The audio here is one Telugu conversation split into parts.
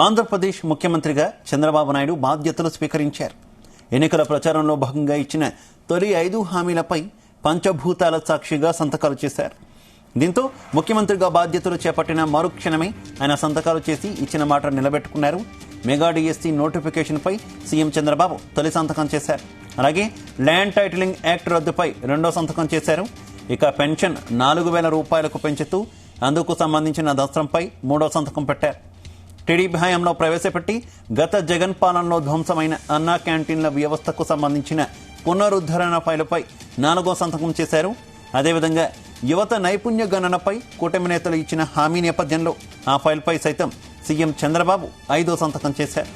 ఆంధ్రప్రదేశ్ ముఖ్యమంత్రిగా చంద్రబాబు నాయుడు బాధ్యతలు స్వీకరించారు. ఎన్నికల ప్రచారంలో భాగంగా ఇచ్చిన తొలి 5 హామీలపై పంచభూతాల సాక్షిగా సంతకాలు చేశారు. దీంతో ముఖ్యమంత్రిగా బాధ్యతలు చేపట్టిన మరుక్షణమే ఆయన సంతకాలు చేసి ఇచ్చిన మాట నిలబెట్టుకున్నారు. మెగా డిఎస్సి నోటిఫికేషన్పై సీఎం చంద్రబాబు తొలి సంతకం చేశారు. అలాగే ల్యాండ్ టైటిలింగ్ యాక్ట్ రద్దుపై రెండో సంతకం చేశారు. ఇక పెన్షన్ 4,000 రూపాయలకు పెంచుతూ అందుకు సంబంధించిన దస్త్రంపై మూడో సంతకం పెట్టారు. టీడీపీ హయాంలో ప్రవేశపెట్టి గత జగన్ పాలనలో ధ్వంసమైన అన్నా క్యాంటీన్ల వ్యవస్థకు సంబంధించిన పునరుద్ధరణ ఫైలుపై 4వ సంతకం చేశారు. అదేవిధంగా యువత నైపుణ్య గణనపై కూటమి నేతలు ఇచ్చిన హామీ నేపథ్యంలో ఆ ఫైల్పై సైతం సీఎం చంద్రబాబు 5వ సంతకం చేశారు.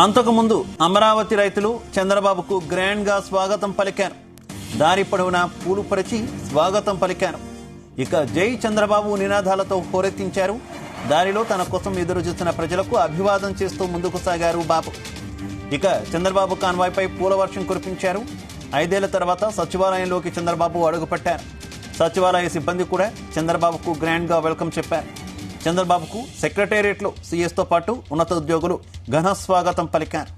అంతకుముందు అమరావతి రైతులు చంద్రబాబుకు గ్రాండ్ గా స్వాగతం పలికారు. దారి పొడవునా పూలు పరిచి స్వాగతం పలికారు. ఇక జై చంద్రబాబు నినాదాలతో హోరెత్తించారు. దారిలో తన కోసం ఎదురు చూస్తున్న ప్రజలకు అభివాదం చేస్తూ ముందుకు సాగారు బాబు. ఇక చంద్రబాబు కాన్వాయ్పై పూల వర్షం కురిపించారు. 5 ఏళ్ల తర్వాత సచివాలయంలోకి చంద్రబాబు అడుగుపెట్టారు. సచివాలయ సిబ్బంది కూడా చంద్రబాబుకు గ్రాండ్ గా వెల్కమ్ చెప్పారు. చంద్రబాబుకు సెక్రటేరియట్లో సీఎస్తో పాటు ఉన్నత ఉద్యోగులు ఘన స్వాగతం పలికారు.